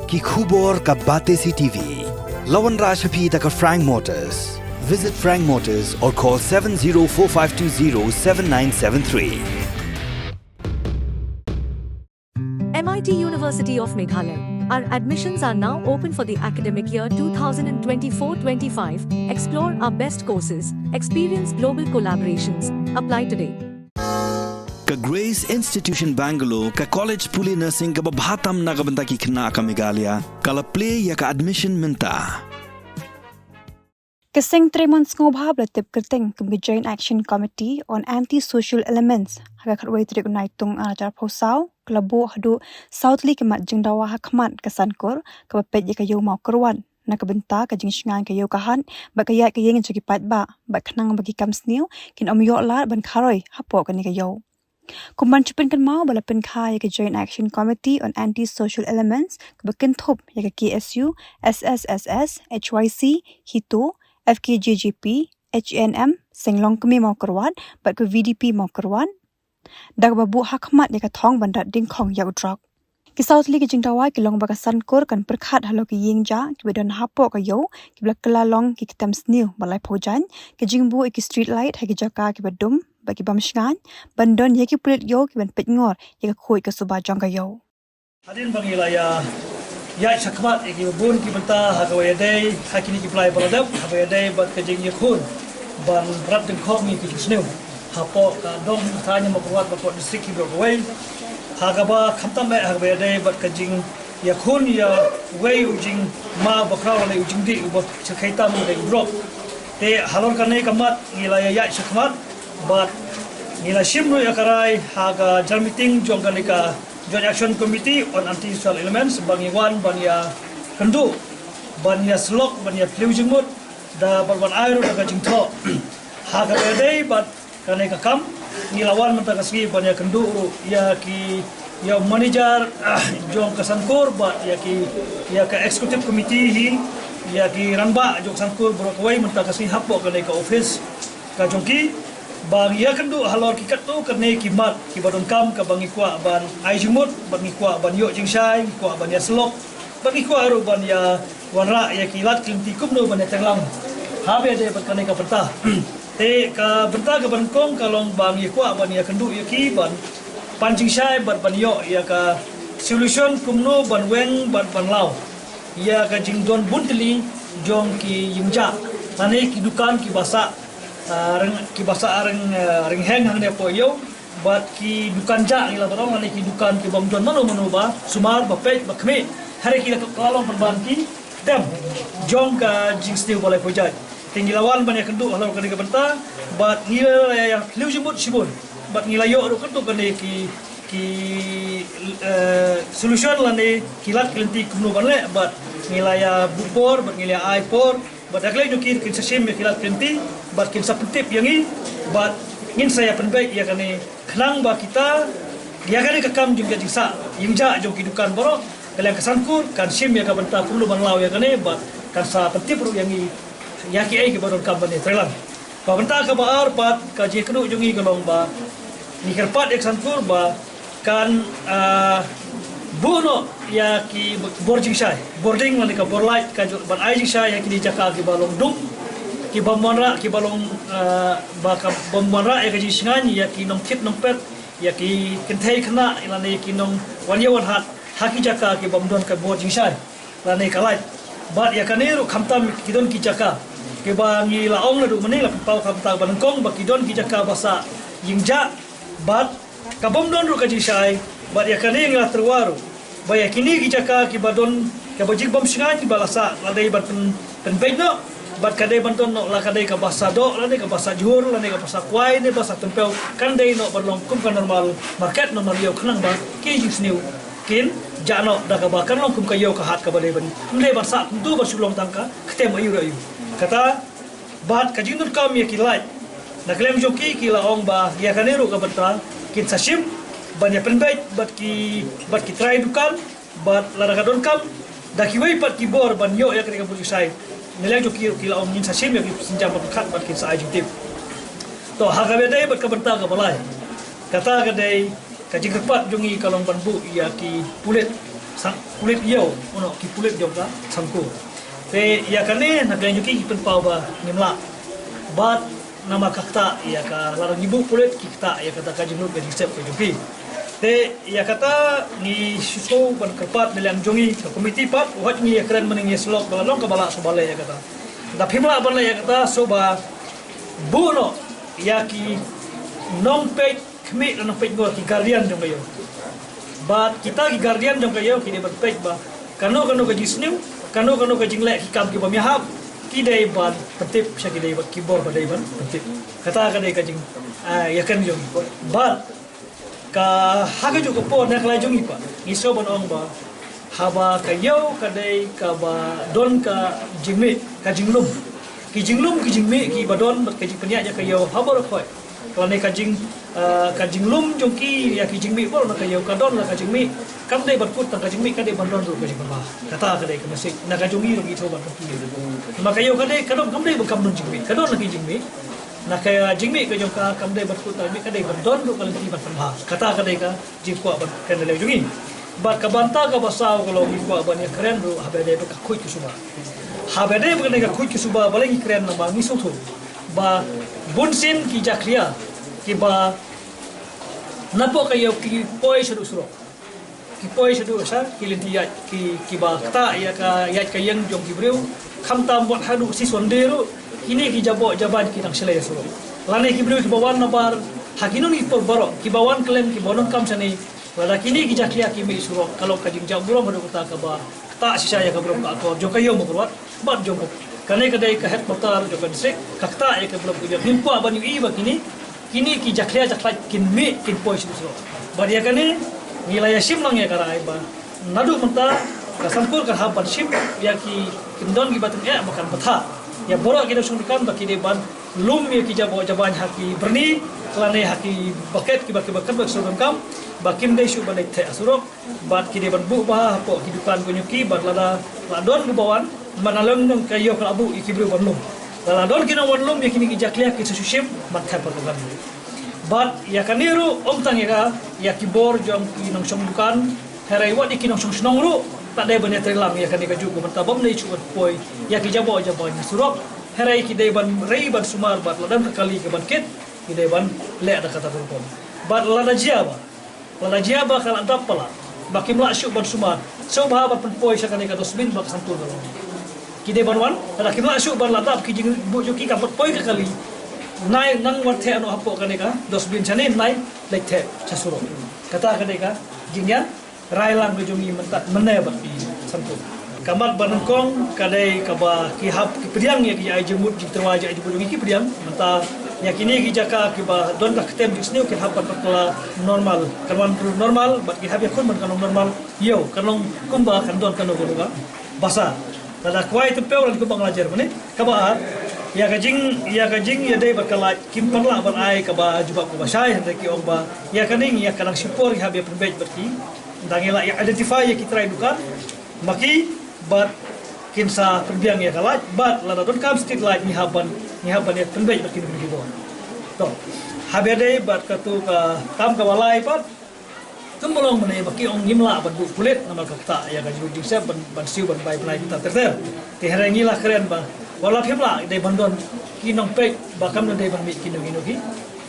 ki khubor ka Bate CTV. Lawan Rashapi taka Frank Motors. Visit Frank Motors or call 7045207973. MIT University of Meghalaya. Our admissions are now open for the academic year 2024-25. Explore our best courses. Experience global collaborations. Apply today. Ka Grace Institution Bangalore ka College Puli Nursing ka babhatam na kabanta ki khna ka Meghalaya kala play ya ka admission minta. Kasing 3 months ngobha blatip kerteng kum Joint Action Committee on Anti-Social Elements haga khatway trik naitung ajar phosau klabo hadu Southly kemat jengdawa hakmat kasankor kabapet ya kayo mau kerwan na kabenta ka jingsngan kayo kahan bakayat kayeng cekipat ba baknang bagi kam sniu kin omyo la ban kharoi hapo kani kayo kumban chupin kan mau balapen kha ya ka Joint Action Committee on Anti-Social Elements kabakin thop ya ka KSU SSSS HYC Hito FKJJP, HNM, Senglong kami mau kerwan, bat ke VDP mau kerwan. Dak babu hakmat ni ka thong bandat ding khong yau drok. Ki Southly ki jingdawai ki long bakasan kor kan perkhat halo ki yingja ki bedon hapo ka yo ki blak kelalong ki kitam sniu balai pojan ki jingbu ki street light ha ki jaka ki bedum bagi bamsngan bandon ye ki pulit yo ki ban pet ngor ye ka khoi ka suba jong ka yo. Hadin bangilaya ya sakmat ki bun ki benta hagawaya day hakini ki play baladap hagawaya day bat ka jing yakun ban rat ding khom ki snew hapo ka dong tanya makwat bakot district ki brokaway hagaba khamtam me hagawaya day bat ka jing yakun ya way ujing ma bakraw le ujing di ubot chakhaita mo de brok te halor kanai kamat ngilaya ya sakmat bat ngila shimno yakarai haga jarmiting jonganika Joint Action Committee on Anti-Social Elements bangiwan bania kendu bania slok bania plujingmut da barban air daga jingtho haga bedai bat kanai kakam nilawan menta kasgi bania kendu ya ki ya manager jong kasankor bat ya ka executive committee hi ya ki ranba jong sankor brokwai menta kasgi hapo kanai ka office ka jongki bang ya kendu halor kikat tu kene kimat ki badon kam ka bangi kwa ban ai jimut bangi kwa ban yo jingsai kwa ban ya slok bangi kwa ru ban ya wanra ya kilat klimti kumno ban ya tenglang habe de bat kane ka perta te ka berta ka ban kong kalong bangi kwa ban ya kendu ya ki ban pan jingsai ban yo ya ka solution kumno ban weng ban law ya ka jingdon buntli jong ki yingja tane ki dukan ki basa ki basa areng heng hang ne po yo bat ki dukan ja ila barang ani ki dukan ki bamjon mano ba sumar ba pej ba khme hare ki kalong perban ki dem jong ka jingstiu boleh pojai tinggilawan banyak kendu halau kene ka benta bat ngila ya liu jimut sibun bat ngila yo ru kendu kene ki solution lane kilat kelenti kumno banle bat ngila ya bupor bat ngila ai por bat aglay no kin sasim kilat kelenti bat kin sapetip yangi bat ngin saya penbaik ya kane khnang ba kita ya kane kakam jung jingsa yingja jong kidukan boro kalian kesankur kan sim ya ka benta pulu banlaw ya kane bat kan sa petip ru yangi ya ki ai ke baron kam bane trelang ba benta ka baar bat ka je kenu jungi golong ba ni kerpat ek sankur ba kan buno ya ki boarding sai boarding lani ka borlight ka ban ai sai ya ki di jaka ki balong dung ki bamonra ki balong ba ka bamonra ya ki singani ya ki nong kit nong pet ya ki kenthai khna lani ki nong wanyawan hat haki jaka ki bamdon ka boarding sai lani ka light bat ya kaneru khamtam ki don ki jaka ki bangi laong la du mani la pau khamta banengkong ba ki don ki jaka basa yingja bat kabom don ru kaji sai bat ya kane ngla terwaru ba ya kini ki jaka ki badon ka bajik bom singa ki balasa ladai bat pen beino bat kadai banton no la kadai ka basa do la ka basa jur la ka basa kwai ne basa tempel kan dai no barlong kum ka normal market no mario khnang ba ki jis new kin jano da ka ba kan long kum ka yo ka hat ka balai ban le basa tu ba sulong tangka kete mayu rayu kata bat ka jinur kam ya ki lai na klem joki ki la ong ba ya kaneru ka batra kin sasim banyak penbaik bat ki try dukan bat larakadon kam daki wei pat ki bor ban yo ya ketika puji sai nilai joki ki la ong nin sasim ya ki sinjam pat bat kin sa adjective to hagabe dai bat ka benta ka balai kata ka dai ka jingkat pat jungi kalong ban bu ya ki pulit sang kulit yo ono ki kulit juga sangku te ya kane nak lanjuki ki penpau ba nimla bat nama kakta ya ka larang ibu kulit kita ya kata kajinut ga disep ko juki te ya kata ni susu ban kerpat melang jongi ke komiti pat wat ni ya keren mening yeslok balong ka bala sobale ya kata da phimla ban ya kata soba buno ya ki non page kmi non page go ki guardian jong kayo bat kita ki guardian jong kayo ki de ban page ba kano ka jisnu kano ka jingle ki kam ki pamihap ki dai ban tertib sya ki dai ban kibor ba dai ban tertib kata ka dai ka jing ya kan jong bat ka haga juga po nak lajungi pa ngiso ban ong ba haba kayo ka dai ka ba don ka jingme ka jinglum ki jingme ki badon bat ka jing penya ja kayo haba ro khoi kalane ka jinglum jongki ya ki jingme bol na kayo ka don la ka jingme kam dai bat put ka jingme ka dai ban don ro ka jing ba kata ka dai ka masik na ka jungi ro ki thoba ka ki maka kayo ka dai ka don kam dai ba kam don jingme ka don la ki jingme na kaya jingme ka jong ka kam dai bat put ka dai ban don ro ka ti ban ba kata ka dai ka jing ko ban ka dai jungi bat ka banta ka basau kalau ki ko ban ya keren ro habe dai ba ka khoi ki suba habe dai ba ka khoi ki suba balengi keren na ba ngiso tho ba bunsin ki jakria ki ba napo kayo ki poi suru ki poi suru sa ki linti ya ki ba ta ya ka yang jong ki breu kham tam bot hadu si sondero kini ki jabo jaban ki nang selai suru lane ki breu ki bawan nabar hakino ni por baro ki bawan klem ki bonon kam sani wala kini ki jakria ki me suru kalau ka jing jamburo hadu kata ka ba ta si saya ka bro ka ko jong kayo mo kurwat bat jong ko kane kadai ka het motor jo ka distrik kakta ya ka belum punya himpo aban yu iba kini ki jaklia kin me kin poi siso badia kane nilai sim lang ya kara iba nadu menta ka sampur ka haban sim ya ki kindon ki batun ya makan patha ya boro kita sungkan baki de ban lum ya ki jabo jaban haki berni klane haki baket ki baki bakat bak sodon kam bakim dai shu balai the asurok bat ki de ban bu ba po hidupan kunyuki bat lada ladon bubawan manalong nang kayo kalabu ikibru banlum daladon kina wanlum yakini kijaklia kisushim matha patugan but ya kaniru omtang ya kibor jong kinong song dukan herai wat ikinong song snong ru tak dai banya trilang ya kanika jugo mentabam nei chuat poi ya kijabo jabanya surok herai kidai ban rei ban sumar bat ladan kali ke bankit kidai ban le ada kata turpom bat lada jiaba kala dappala bakimla syuk ban sumar so bahaba poi sakanika dosbin bak santur kide banwan ada kimla syuk ban ladap ki jing bu juki ka poi ka kali nai nang wat the anu hapo kaneka dosbin chane nai lek the chasuro kata kaneka jingyan railang gejungi mentat menai bakti santu kamat banengkong kadai kaba ki hab ki priang ya ki ai jemut ji terwaja ai bungi ki priang menta yakini ki jaka ki ba don ka ketem disneu ki hab patla normal kaman normal bat ki hab ya kun man kanong normal yo kanong kumba kan don kanong guluga basa tada kuai tu peu lan kubang lajar mane kaba ya kajing ya dai bakala kimpan la ban ai kaba juba ko basai hande ki ogba ya kaning ya kanang sipor ha be perbej berti dangela ya identify ya ki try dukan maki bat kinsa perbiang ya kalat bat la don kam street light ni haban ya perbej berti ni bo to habe dai bat katu ka kam ka walai pat tumbolong mene baki ong ngimla ban bu kulit namal kakta ya ga judi se ban siu ban bai plai kita terter ti herengi la keren ba wala phimla dei bandon kinong pe bakam dei ban mi kinong inogi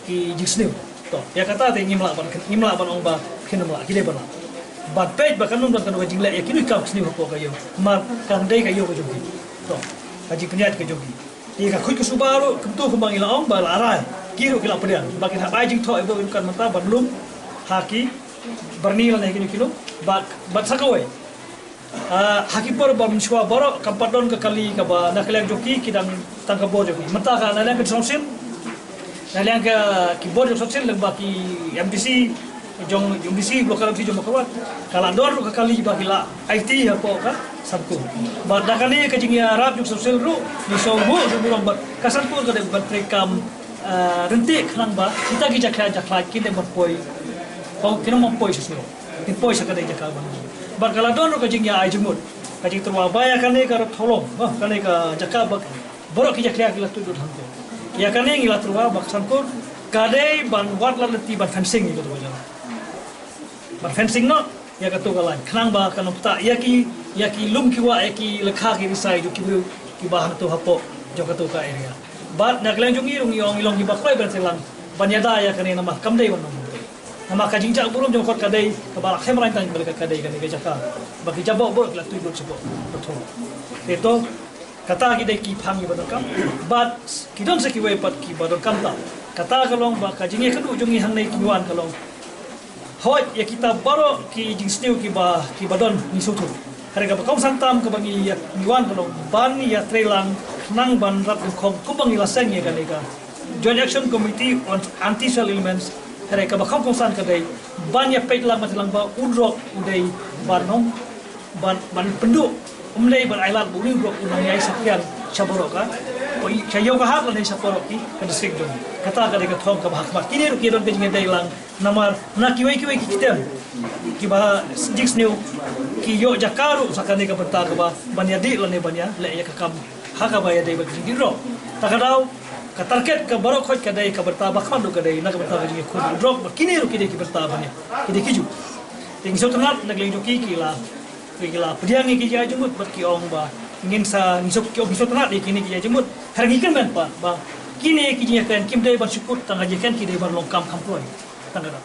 ki jisnu to ya kata te ngimla ban ong ba kinong ki dei ban bat pe bakam non kan wajing la ya kinu kam sni ko kayo mar kan dei kayo ko jogi to kaji kenyat ke jogi ti ka khoi ku subaru kemtu kembang ila ong ba larai kiru kila pedian bakin ha bajing to ibu kan mata ban lum haki bernil na kilo bat sakawai hakipor bam shwa baro kampadon ke kali ka ba nakaleng joki kidang tangka bo joki mata ka nalang ke sonsin nalang ke keyboard sonsin leng baki MDC jong MDC lokal ti jong makawat kala dor ka kali ba kila IT hapo ka sabku bat dakali ke jing arab jong sonsin ru ni sobu burong bat kasanpur ka de bat prekam rentik nang ba kita ki jakla kinde bat poi kau kena mampu sesuatu, mampu sekadar jakal bang. Bakal don ro kajing ya ajmut, kajing terwa baya kane kar tholong, kane ka jakal bak, borok ki jaklia ki latu dut hanko. Ya kane ngila terwa bak sankur, kade ban wat la leti ban fencing gitu aja. Ban fencing no, ya katu kalan kenang ba kanong ta yaki lum kiwa yaki lekha ki risai ju kibu ki bahan tu hapo jo katu ka area bat nagleng jung irung yong ilong ki ba klai ban selang banyada ya kanena mah kamdei ban nama ka jingjak burum jong kot kadai ka balak hemran tan balik kadai kan ke jaka bagi jabok bol la tu bol sebok betul itu kata kita ki phangi badon kam bat kidon se ki we pat ki badon kam ta kata kalong ba ka jingi kadu jungi hang nei ki wan kalong hoi ya kita baro ki jing stiu ki badon ni sutu harga ba kaum santam ka bangi ya wan kalong ban ya trelang nang ban rap kong kubang ilaseng ya kaneka Joint Action Committee on Anti-Social Elements harga ba kaum konsan kadai ban ya pek lang matilang ba udrok udai banom ban penduk umlay ban ailat buli bro unang yai sakyan saborok ka o sayo ka hak lan saborok ki ka district dong kata ka de ka thong ka bahak ma kini ru kidon ke jinge dai lang namar na kiwai ki kitem ki ba jiks new ki yo jakaru sakane ka berta ka ba banyadi lan ne banya le ya ka kam haka ba ya dai ba jinge ro takadau ka target ka barok khoj ka dai ka berta ba kham do ka dai na ka berta ka jinge khud drop kini ru ki de ki berta banya ki de kiju ting so tanat nagleng jo ki la Kila pediang ni kijai jemut berki ong ba ingin sa nisok ki obisot nak di kini kijai jemut hargikan ban pa ba kini kijai kan kim dai ban syukur tang ajakan ki dai ban longkam kamploi tanda